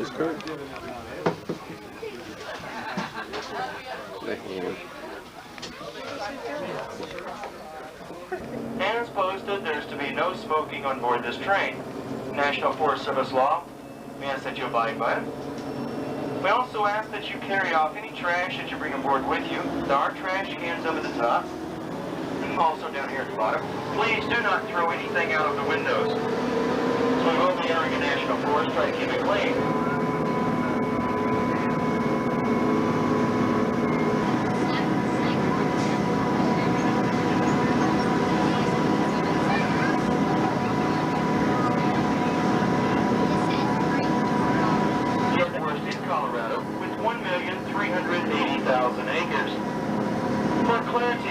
That's correct. As posted, there's to be no smoking on board this train. National Forest Service law. We ask that you abide by it. We also ask that you carry off any trash that you bring aboard with you. There are trash cans up at the top, also down here at the bottom. Please do not throw anything out of the windows. So we will be entering a national forest, try to keep it clean.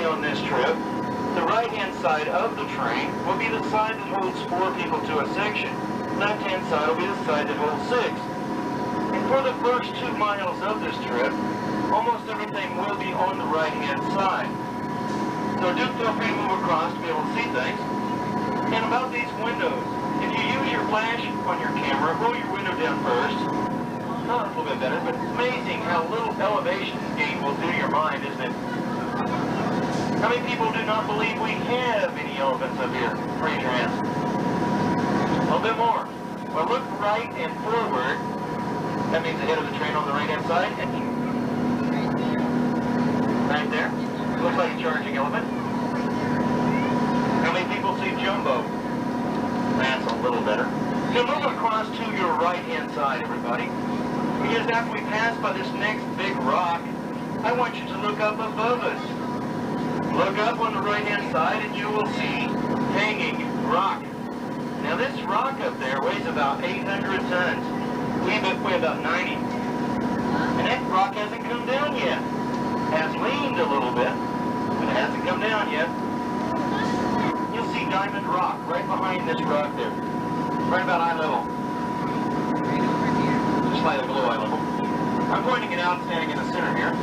On this trip, the right-hand side of the train will be the side that holds 4 people to a section. Left-hand side will be the side that holds 6. And for the first 2 miles of this trip, almost everything will be on the right-hand side. So do feel free to move across to be able to see things. And about these windows, if you use your flash on your camera, roll your window down first. Not a little bit better, but it's amazing how little elevation gain will do to your mind, isn't it? How many people do not believe we have any elephants up here? Raise your hands. A little bit more. Well, look right and forward. That means ahead of the train on the right-hand side. And right there. Looks like a charging elephant. How many people see Jumbo? That's a little better. Now move across to your right-hand side, everybody. Because after we pass by this next big rock, I want you to look up above us. Look up on the right-hand side and you will see hanging rock. Now this rock up there weighs about 800 tons. We weigh about 90. And that rock hasn't come down yet. Has leaned a little bit, but it hasn't come down yet. You'll see diamond rock right behind this rock there. Right about eye level. Just slightly below eye level. I'm pointing it out standing in the center here.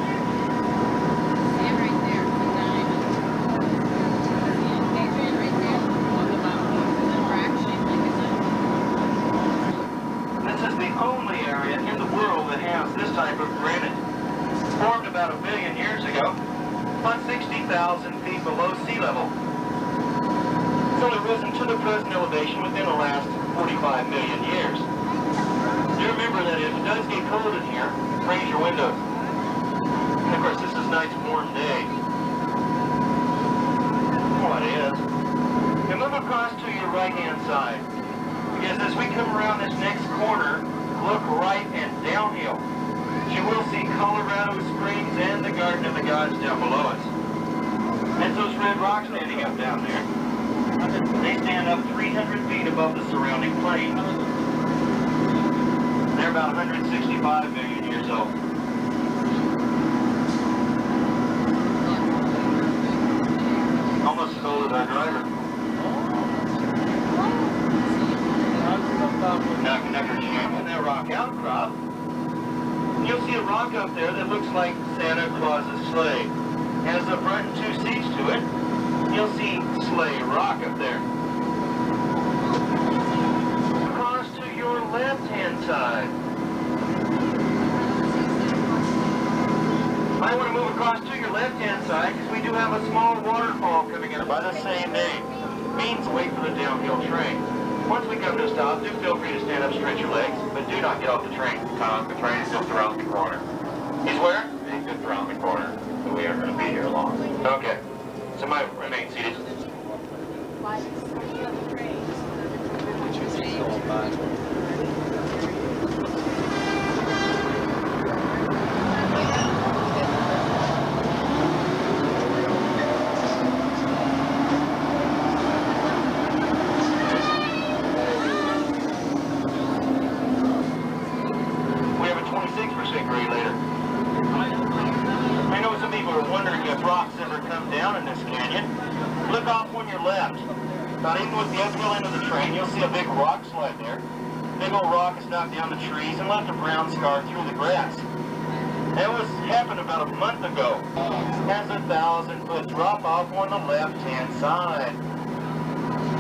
This type of granite, formed about 1 billion years ago, about 60,000 feet below sea level. It's only risen to the present elevation within the last 45 million years. Do remember that if it does get cold in here, raise your windows. And of course, this is a nice warm day. Oh, it is. And move across to your right-hand side, because as we come around this next corner, look right and downhill. You will see Colorado Springs and the Garden of the Gods down below us. And those red rocks standing up down there, they stand up 300 feet above the surrounding plain. They're about 165 million years old. Almost as old as our driver. Now connector changing that rock outcrop. You'll see a rock up there that looks like Santa Claus's sleigh. Has a front and 2 seats to it. You'll see Sleigh Rock up there. Across to your left-hand side. I want to move across to your left-hand side because we do have a small waterfall coming in by the same name. Means wait for the downhill train. Once we come to a stop, do feel free to stand up, stretch your legs, but do not get off the train. The train is just around the corner. He's where? It's just around the corner, so we are going to be here long. Okay. Somebody remain seated. About even with the uphill end of the train, you'll see a big rock slide there. Big old rock has knocked down the trees and left a brown scar through the grass. That happened about a month ago. Has a 1,000-foot drop off on the left-hand side.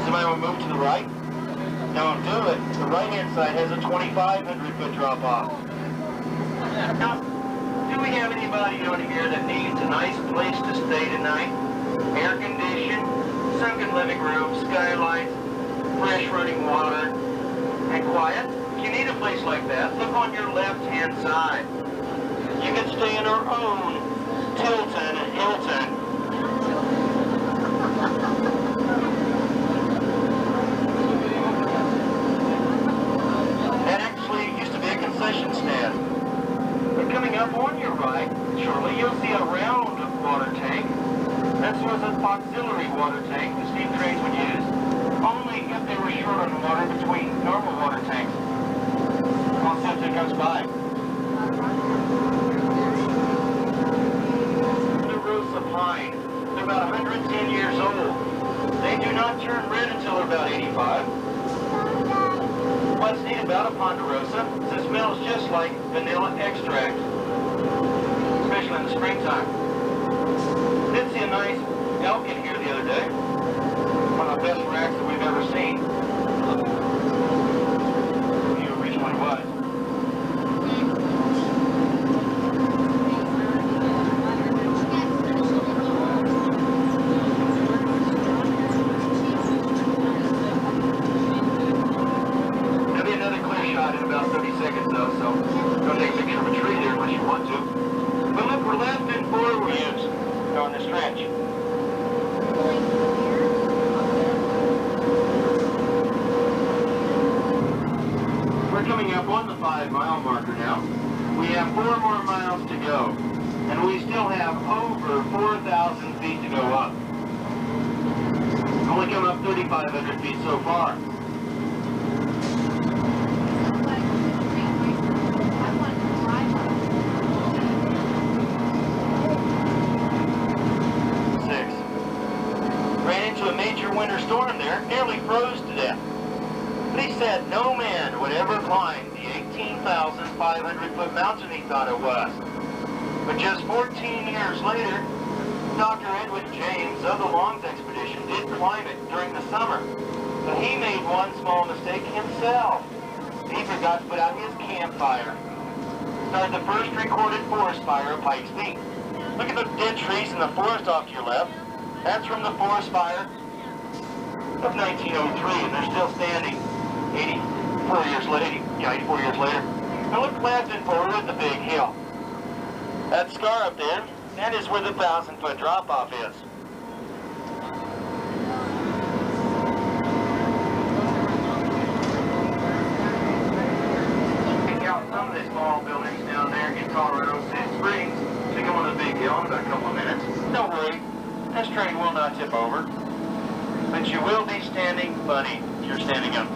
Somebody want to move to the right? Don't do it. The right-hand side has a 2,500-foot drop-off. Now, do we have anybody on here that needs a nice place to stay tonight? Air-conditioned, sunken living room, skylights, fresh running water, and quiet? If you need a place like that, look on your left-hand side. You can stay in our own Tilton Hilton. That actually used to be a concession stand. But coming up on your right, shortly, you'll see a round water tank. This was an auxiliary water tank the steam trains would use, only if they were short on water between normal water tanks. I'll see if it comes by. Pine. They're about 110 years old. They do not turn red until they're about 85. What's neat about a ponderosa is it smells just like vanilla extract, especially in the springtime. Did see a nice elk in here the other day. One of the best racks that we've ever seen. He originally was. So far. Ran into a major winter storm there, nearly froze to death. But he said no man would ever climb the 18,500-foot mountain he thought it was. But just 14 years later, Dr. Edwin James of the Longs expedition did climb it during the summer. But he made one small mistake himself. He forgot to put out his campfire. Started the first recorded forest fire at Pikes Peak. Look at the dead trees in the forest off to your left. That's from the forest fire of 1903, and they're still standing 84 years later. Yeah, 84 years later. Now look left and forward at the big hill. That scar up there, that is where the 1,000-foot drop-off is. Some of the small buildings down there in Manitou Springs. So come on the big hill in about a couple of minutes. Don't worry, this train will not tip over. But you will be standing funny if you're standing up.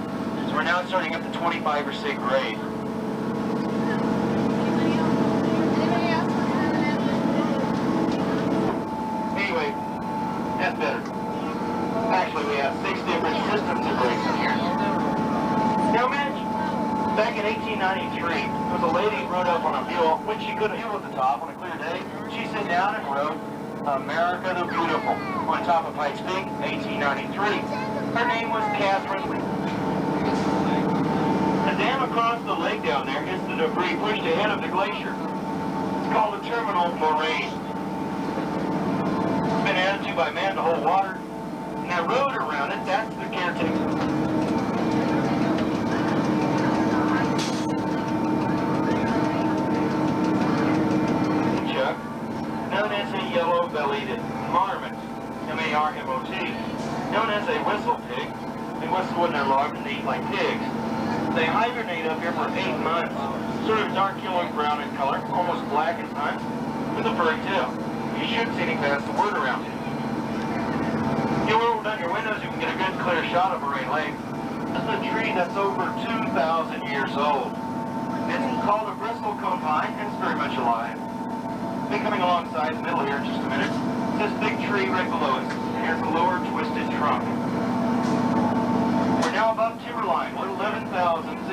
So we're now starting up the 25 or 6 grade. Anyway, that's better. Actually, we have 6 different systems of brakes in here. Now, back in 1893, there was a lady who rode up on a mule. When she couldn't mule at the top on a clear day, she sat down and wrote America the Beautiful on top of Pikes Peak, 1893. Her name was Catherine. The dam across the lake down there is the debris pushed ahead of the glacier. It's called the terminal moraine. It's been added to by man to hold water. And that road around it, that's the caretaker. Known as a yellow-bellied marmot, M-A-R-M-O-T, known as a whistle pig. They whistle when they're logged and eat like pigs. They hibernate up here for 8 months, sort of dark yellow and brown in color, almost black at times, with a furry tail. You should see any past the word around it. You roll down your windows, you can get a good clear shot of Moraine Lake. This is a tree that's over 2,000 years old. It's called a Bristol cone pine, and it's very much alive. Be coming alongside the middle here in just a minute. This big tree right below us. And here's the lower twisted trunk. We're now above timberline. We're 11,600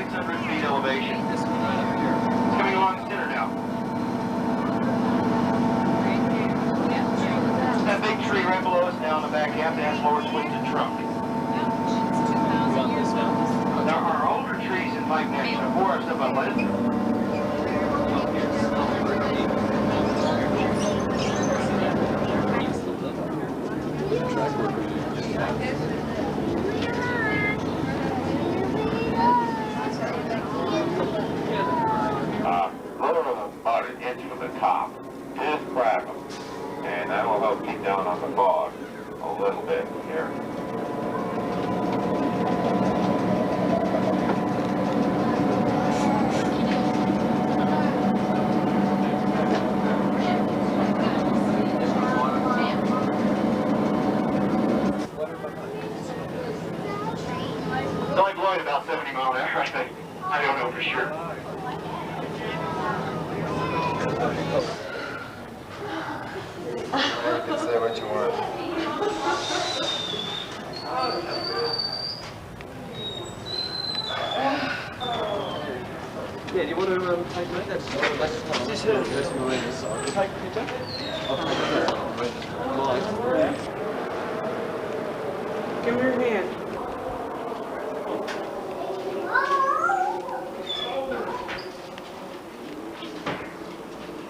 feet elevation. It's coming along the center now. That big tree right below us now in the back half that has lower twisted trunk. You want this now? Pike National Forest up on Manitou. Lower them about an inch from the top. Just crack them. And that will help keep down on the fog a little bit here. It's only blowing about 70 miles an hour, I think. I don't know for sure. You can say what you want. Yeah, do you want to take a look? That's take a picture? Give me your hand.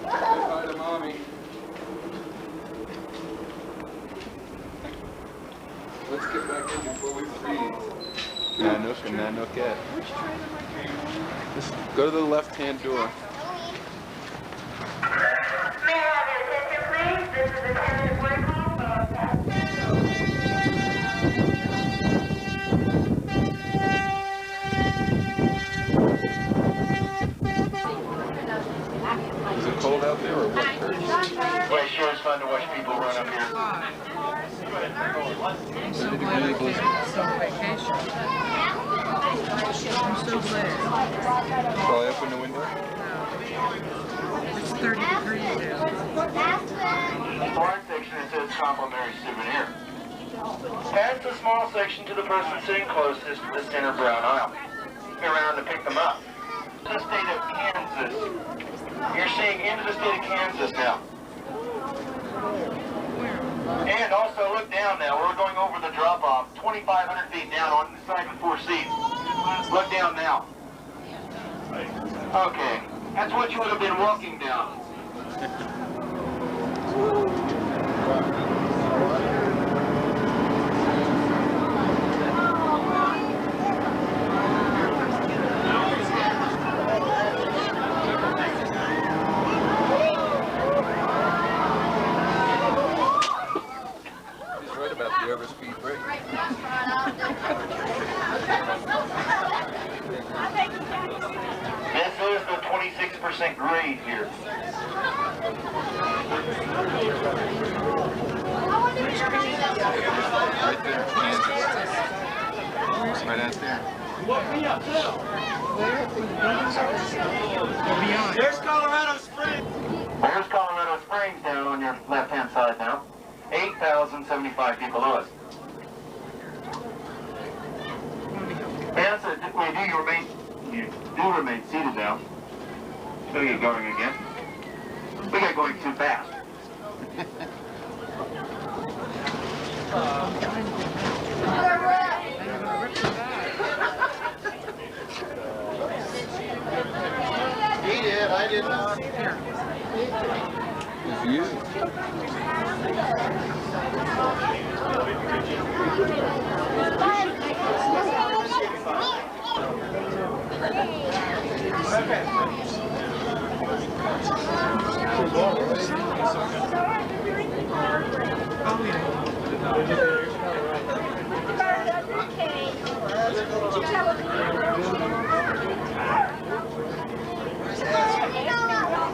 Say bye to Mommy. Let's get back in before we freeze. Nanook and Nanookette. Just go to the left-hand door. May I have your attention, please? This is attendant Whitehall. Is it cold out there or what? Well, it sure is fun to watch people run up here. I'm so glad I came on vacation. I'm so glad. Probably open the window. It's 30 degrees out. The far section, it says complimentary souvenir. Pass the small section to the person sitting closest to the center brown aisle. Go around to pick them up. The state of Kansas. You're seeing into the state of Kansas now. And also look down now. We're going over the drop-off, 2,500 feet down on the side with 4 seats. Look down now. Okay, that's what you would have been walking down. He's right about the overspeed brake. This is the 26% grade here. Right there, Kansas. Right out there. There's Colorado Springs. There's Colorado Springs down on your left-hand side now. 8,075 feet below us. And so you do remain seated now. So you get going again. We got going too fast. He did, I did not. It's you.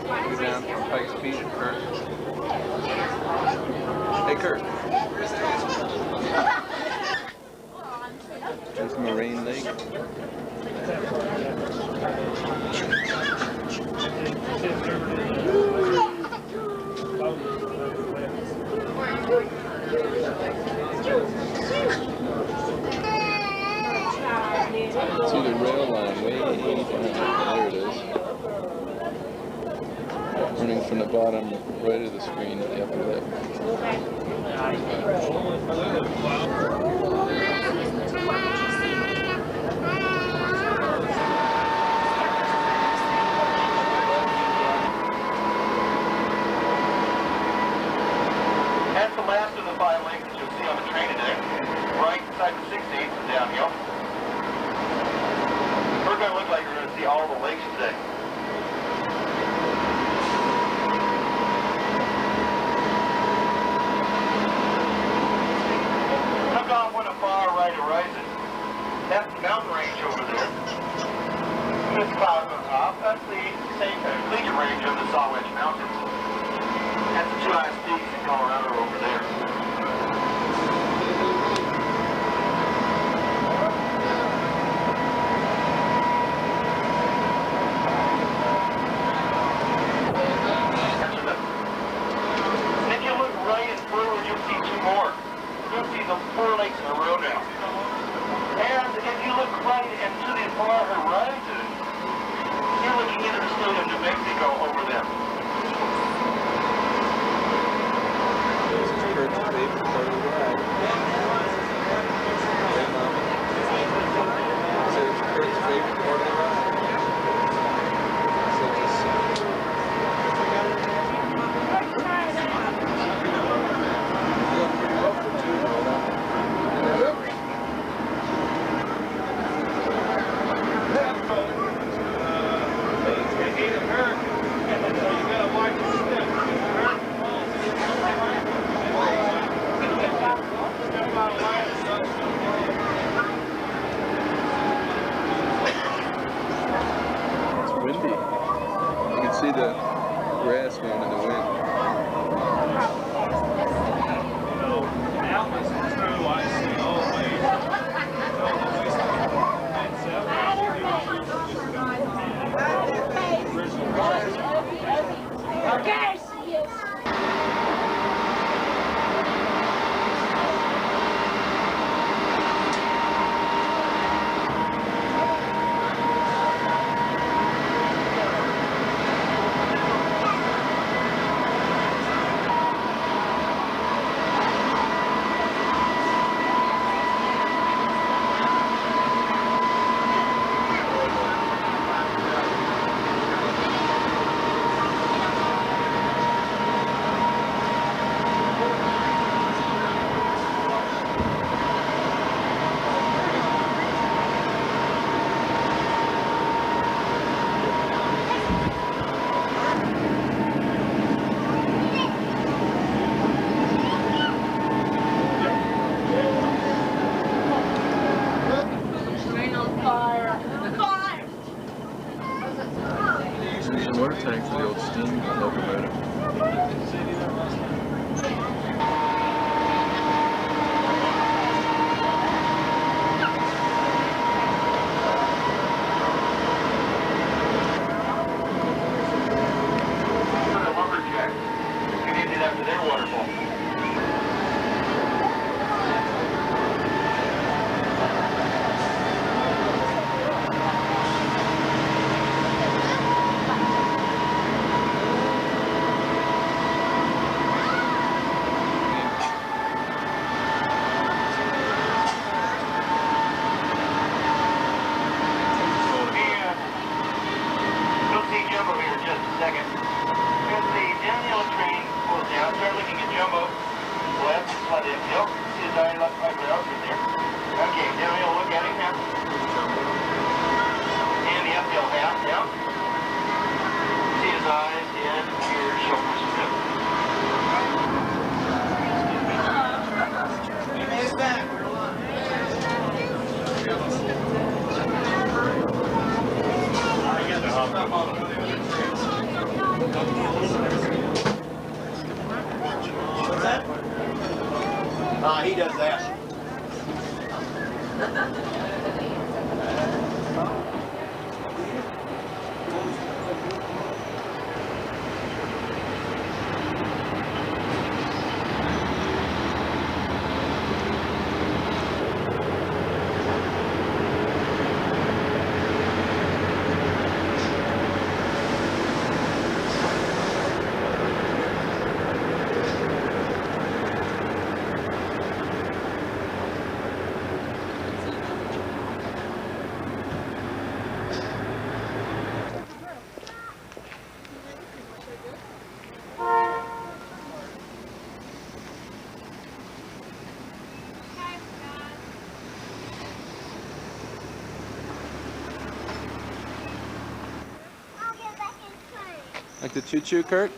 Go down from Pikes Peak, Kurt. Hey, Kurt. There's Moraine Lake. See the rail line way down. There it is. Running from the bottom right of the screen to the upper left. you'll see the 4 lakes in a row now. And if you look right into the far horizon, you're looking into the state of New Mexico over them. This is Kurt's favorite part of the ride. Hey, Mom. Is it Kurt's favorite part of the ride? See the grass going in the wind. Okay. Water tank for the old steam locomotive. Lumberjack. You named it after their waterfall. Second. As the downhill train pulls down, start looking at Jumbo. Left, slide uphill. See his eye left right out in there. Okay, downhill, look at him now. And the uphill half down. See his eyes, head, ears, shoulders, and hips. We made it back. We're alive. I got the hop. What's that? He does that. Like the choo-choo, Kurt?